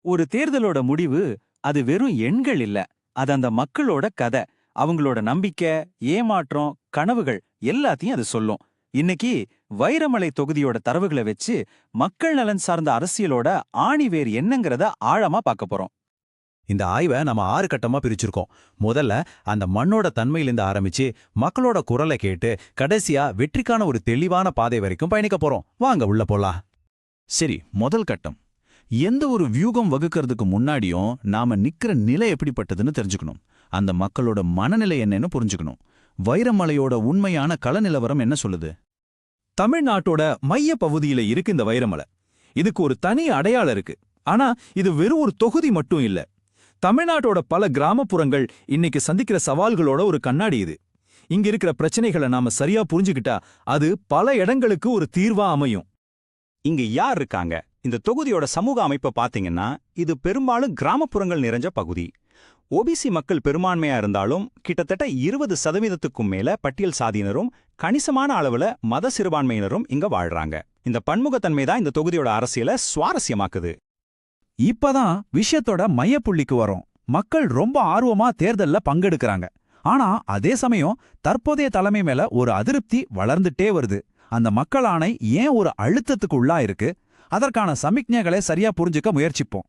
ஒரு தேர்தலோட முடிவு அது வெறும் எண்கள் இல்ல. அது அந்த மக்களோட கதை, அவங்களோட நம்பிக்கை, ஏமாற்றம், கனவுகள் எல்லாத்தையும் அது சொல்லும். இன்னைக்கு வைரமலை தொகுதியோட தரவுகளை வச்சு மக்கள் நலன் சார்ந்த அரசியலோட ஆணிவேர் என்னங்கறத ஆழமா பார்க்க போறோம். இந்த ஆய்வை நம்ம 6 கட்டமா பிரிச்சிருக்கோம். முதல்ல அந்த மண்ணோட தன்மையிலிருந்து ஆரம்பிச்சு மக்களோட குரலை கேட்டு கடைசியா வெற்றிக்கான ஒரு தெளிவான பாதை வரைக்கும் பயணிக்க போறோம். வாங்க உள்ள போலாம். சரி, முதல் கட்டம். எந்த ஒரு வியூகம் வகுக்கிறதுக்கு முன்னாடியும் நாம நிக்கிற நிலை எப்படிப்பட்டதுன்னு தெரிஞ்சுக்கணும். அந்த மக்களோட மனநிலை என்னன்னு புரிஞ்சுக்கணும். வைரமலையோட உண்மையான கள நிலவரம் என்ன சொல்லுது? தமிழ்நாட்டோட மைய பகுதியில இருக்கு இந்த வைரமலை. இதுக்கு ஒரு தனி அடையாளம் இருக்கு. ஆனா இது வெறும் ஒரு தொகுதி மட்டும் இல்ல. தமிழ்நாட்டோட பல கிராமப்புறங்கள் இன்னைக்கு சந்திக்கிற சவால்களோட ஒரு கண்ணாடி இது. இங்க இருக்கிற பிரச்சனைகளை நாம சரியா புரிஞ்சுக்கிட்டா அது பல இடங்களுக்கு ஒரு தீர்வா அமையும். இங்க யார் இருக்காங்க? இந்த தொகுதியோட சமூக அமைப்பை பாத்தீங்கன்னா இது பெரும்பாலும் கிராமப்புறங்கள் நிறைஞ்ச பகுதி. ஓபிசி மக்கள் பெரும்பான்மையா இருந்தாலும் கிட்டத்தட்ட 20% மேல பட்டியல் சாதியினரும் கணிசமான அளவுல மத சிறுபான்மையினரும் இங்க வாழ்றாங்க. இந்த பன்முகத்தன்மை தான் இந்த தொகுதியோட அரசியலை சுவாரஸ்யமாக்குது. இப்பதான் விஷயத்தோட மையப்புள்ளிக்கு வரோம். மக்கள் ரொம்ப ஆர்வமா தேர்தல்ல பங்கெடுக்கிறாங்க. ஆனா அதே சமயம் தற்போதைய தலைமை மேல ஒரு அதிருப்தி வளர்ந்துட்டே வருது. அந்த மக்கள் ஆணை ஏன் ஒரு அழுத்தத்துக்கு உள்ளா இருக்கு? அதற்கான சமிக்ஞைகளை சரியா புரிஞ்சுக்க முயற்சிப்போம்.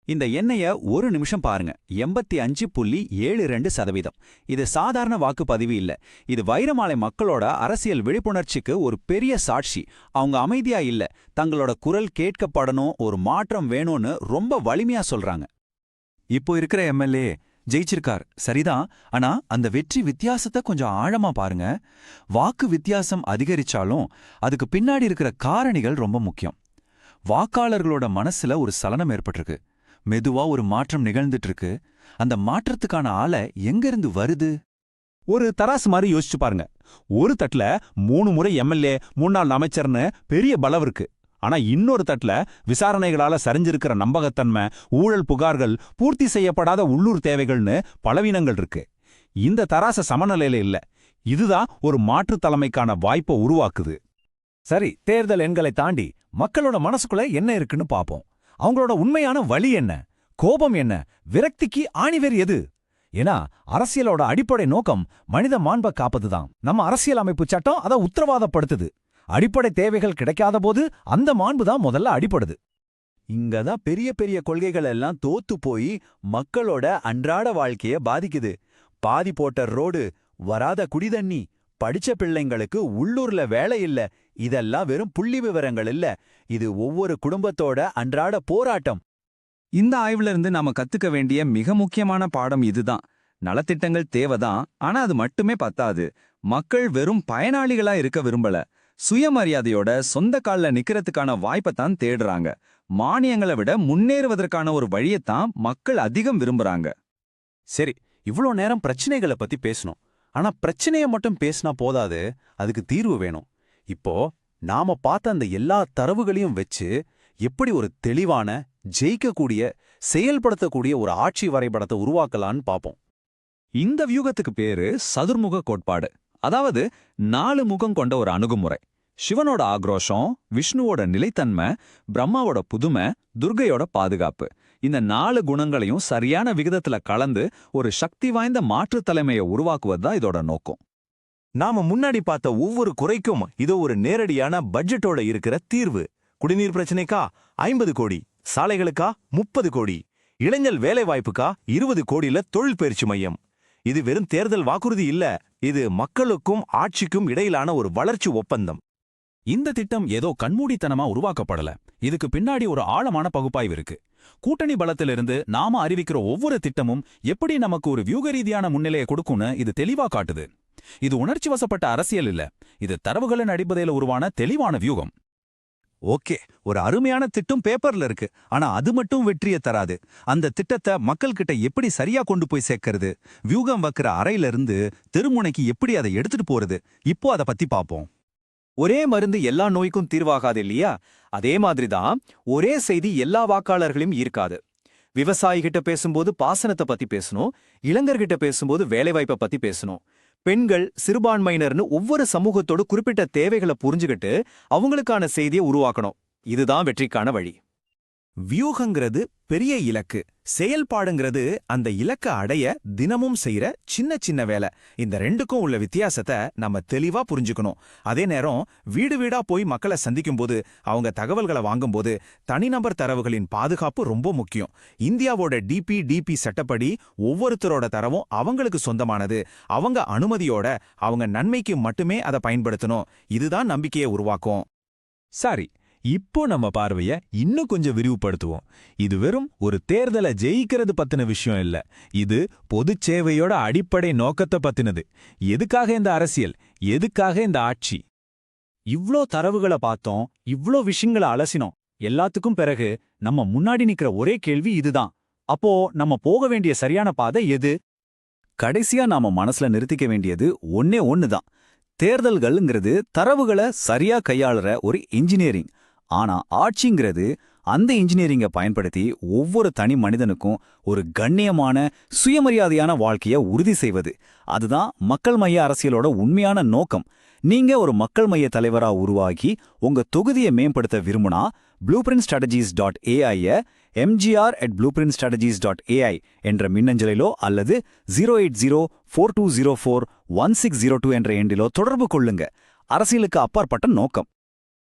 இந்த எண்ணைய ஒரு நிமிஷம் பாருங்க. 85.72%. இது சாதாரண வாக்குப்பதிவு இல்ல. இது வைரமலை மக்களோட அரசியல் விழிப்புணர்ச்சிக்கு ஒரு பெரிய சாட்சி. அவங்க அமைதியா இல்ல, தங்களோட குரல் கேட்கப்படணும், ஒரு மாற்றம் வேணும்னு ரொம்ப வலிமையா சொல்றாங்க. இப்போ இருக்கிற எம்எல்ஏ ஜெயிச்சிருக்கார், சரிதான். ஆனா அந்த வெற்றி வித்தியாசத்தை கொஞ்சம் ஆழமா பாருங்க. வாக்கு வித்தியாசம் அதிகரிச்சாலும் அதுக்கு பின்னாடி இருக்கிற காரணிகள் ரொம்ப முக்கியம். வாக்காளர்களோட மனசுல ஒரு சலனம் ஏற்பட்டிருக்கு. மெதுவா ஒரு மாற்றம் நிகழ்ந்துட்டு இருக்கு. அந்த மாற்றத்துக்கான ஆளை எங்கிருந்து வருது? ஒரு தராசு மாதிரி யோசிச்சு பாருங்க. ஒரு தட்டுல 3 முறை எம்எல்ஏ, முன்னாள் அமைச்சர்னு பெரிய பலம் இருக்கு. ஆனா இன்னொரு தட்டுல விசாரணைகளால சரிஞ்சிருக்கிற நம்பகத்தன்மை, ஊழல் புகார்கள், பூர்த்தி செய்யப்படாத உள்ளூர் தேவைகள்னு பலவீனங்கள் இருக்கு. இந்த தராச சமநிலையில இல்ல. இதுதான் ஒரு மாற்று தலைமைக்கான வாய்ப்பை உருவாக்குது. சரி, தேர்தல் எண்களை தாண்டி மக்களோட மனசுக்குள்ள என்ன இருக்குன்னு பாப்போம். அவங்களோட உண்மையான வழி என்ன? கோபம் என்ன? விரக்திக்கு ஆணிவேர் எது? ஏன்னா அரசியலோட அடிப்படை நோக்கம் மனித மாண்பை காப்பதுதான். நம்ம அரசியல் அமைப்பு சட்டம் அதை உத்தரவாதப்படுத்துது. அடிப்படை தேவைகள் கிடைக்காத போது அந்த மாண்பு தான் முதல்ல அடிப்படுது. இங்கதான் பெரிய பெரிய கொள்கைகள் எல்லாம் தோத்து போய் மக்களோட அன்றாட வாழ்க்கைய பாதிக்குது. பாதி போட்ட ரோடு, வராத குடிதண்ணி, படிச்ச பிள்ளைங்களுக்கு உள்ளூர்ல வேலை இல்ல. இதெல்லாம் வெறும் புள்ளி விவரங்கள் இல்ல. இது ஒவ்வொரு குடும்பத்தோட அன்றாட போராட்டம். இந்த ஆய்வுல இருந்து நாம கத்துக்க வேண்டிய மிக முக்கியமான பாடம் இதுதான். நலத்திட்டங்கள் தேவைதான், ஆனா அது மட்டுமே பத்தாது. மக்கள் வெறும் பயனாளிகளா இருக்க விரும்பல. சுயமரியாதையோட சொந்த கால்ல நிக்கிறதுக்கான வாய்ப்பைத்தான் தேடுறாங்க. மானியங்களை விட முன்னேறுவதற்கான ஒரு வழியைத்தான் மக்கள் அதிகம் விரும்புறாங்க. சரி, இவ்ளோ நேரம் பிரச்சனைகளை பத்தி பேசணும். ஆனா பிரச்சனைய மட்டும் பேசினா போதாது, அதுக்கு தீர்வு வேணும். இப்போ நாம பார்த்த அந்த எல்லா தரவுகளையும் வச்சு எப்படி ஒரு தெளிவான, ஜெயிக்கக்கூடிய, செயல்படுத்தக்கூடிய ஒரு ஆட்சி வரைபடத்தை உருவாக்கலான்னு பாப்போம். இந்த வியூகத்துக்கு பேரு சதுர்முக கோட்பாடு. அதாவது 4 முகம் கொண்ட ஒரு அணுகுமுறை. சிவனோட ஆக்ரோஷம், விஷ்ணுவோட நிலைத்தன்மை, பிரம்மாவோட புதுமை, துர்கையோட பாதுகாப்பு. இந்த 4 குணங்களையும் சரியான விகிதத்துல கலந்து ஒரு சக்தி வாய்ந்த மாற்றுத் தலைமையை உருவாக்குவதுதான் இதோட நோக்கம். நாம முன்னாடி பார்த்த ஒவ்வொரு குறைக்கும் இதோ ஒரு நேரடியான பட்ஜெட்டோட இருக்கிற தீர்வு. குடிநீர் பிரச்சனைக்கா 50 கோடி, சாலைகளுக்கா 30 கோடி, இளைஞர் வேலைவாய்ப்புக்கா 20 கோடியில தொழில் பயிற்சி மையம். இது வெறும் தேர்தல் வாக்குறுதி இல்ல, இது மக்களுக்கும் ஆட்சிக்கும் இடையிலான ஒரு வளர்ச்சி ஒப்பந்தம். இந்த திட்டம் ஏதோ கண்மூடித்தனமா உருவாக்கப்படல. இதுக்கு பின்னாடி ஒரு ஆழமான பகுப்பாய்வு இருக்கு. கூட்டணி பலத்திலிருந்து நாம அறிவிக்கிற ஒவ்வொரு திட்டமும் எப்படி நமக்கு ஒரு வியூக ரீதியான முன்னிலையை கொடுக்கும்னு இது தெளிவா காட்டுது. இது உணர்ச்சி வசப்பட்ட அரசியல் இல்ல, இது தரவுகளின் அடிப்படையில் உருவான தெளிவான வியூகம். ஓகே, ஒரு அருமையான திட்டம் பேப்பர்ல இருக்கு. ஆனா அது மட்டும் வெற்றியை தராது. அந்த திட்டத்தை மக்கள்கிட்ட எப்படி சரியா கொண்டு போய் சேர்க்கறது, வியூகம் வைக்கிற அறையில இருந்து தெருமுனைக்கு எப்படி அதை எடுத்துட்டு போறது, இப்போ அதை பத்தி பாப்போம். ஒரே மருந்து எல்லா நோய்க்கும் தீர்வாகாது இல்லையா? அதே மாதிரிதான் ஒரே செய்தி எல்லா வாக்காளர்களையும் ஈர்க்காது. விவசாயிகிட்ட பேசும்போது பாசனத்தை பத்தி பேசணும், இளைஞர்கிட்ட பேசும்போது வேலைவாய்ப்பை பத்தி பேசணும். பெண்கள், சிறுபான்மையினர்னு ஒவ்வொரு சமூகத்தோடு குறிப்பிட்ட தேவைகளை புரிஞ்சுக்கிட்டு அவங்களுக்கான செய்தியை உருவாக்கணும். இதுதான் வெற்றிக்கான வழி. வியூகங்கிறது பெரிய இலக்கு. செயல்பாடுங்கிறது அந்த இலக்க அடைய தினமும் செய்யற சின்ன சின்ன வேலை. இந்த ரெண்டுக்கும் உள்ள வித்தியாசத்தை நம்ம தெளிவா புரிஞ்சுக்கணும். அதே நேரம் வீடு வீடா போய் மக்களை சந்திக்கும்போது, அவங்க தகவல்களை வாங்கும்போது தனிநபர் தரவுகளின் பாதுகாப்பு ரொம்ப முக்கியம். இந்தியாவோட டிபி சட்டப்படி ஒவ்வொருத்தரோட தரவும் அவங்களுக்கு சொந்தமானது. அவங்க அனுமதியோட அவங்க நன்மைக்கு மட்டுமே அதை பயன்படுத்தணும். இதுதான் நம்பிக்கையை உருவாக்கும். சரி, இப்போ நம்ம பார்வைய இன்னும் கொஞ்சம் விரிவுபடுத்துவோம். இது வெறும் ஒரு தேர்தலை ஜெயிக்கிறது பத்தின விஷயம் இல்ல. இது பொதுச் சேவையோட அடிப்படை நோக்கத்தை பத்தினது. எதுக்காக இந்த அரசியல், எதுக்காக இந்த ஆட்சி? இவ்ளோ தரவுகளை பார்த்தோம், இவ்ளோ விஷயங்களை அலசினோம். எல்லாத்துக்கும் பிறகு நம்ம முன்னாடி நிக்கிற ஒரே கேள்வி இதுதான். அப்போ நம்ம போக வேண்டிய சரியான பாதை எது? கடைசியா நாம மனசுல நிறுத்திக்க வேண்டியது ஒன்னே ஒண்ணுதான். தேர்தல்கள்ங்கிறது தரவுகளை சரியா கையாளுற ஒரு இன்ஜினியரிங். ஆனா ஆட்சிங்கிறது அந்த இன்ஜினியரிங்கை பயன்படுத்தி ஒவ்வொரு தனி மனிதனுக்கும் ஒரு கண்ணியமான சுயமரியாதையான வாழ்க்கையை உறுதி செய்வது. அதுதான் மக்கள் மைய அரசியலோட உண்மையான நோக்கம். நீங்க ஒரு மக்கள் மைய தலைவரா உருவாகி உங்க தொகுதியை மேம்படுத்த விரும்புனா blueprintstrategies.ai mgr@blueprintstrategies.ai என்ற மின்னஞ்சலிலோ அல்லது 08042041602 என்ற எண்ணிலோ தொடர்பு கொள்ளுங்க. அரசியலுக்கு அப்பாற்பட்ட நோக்கம்.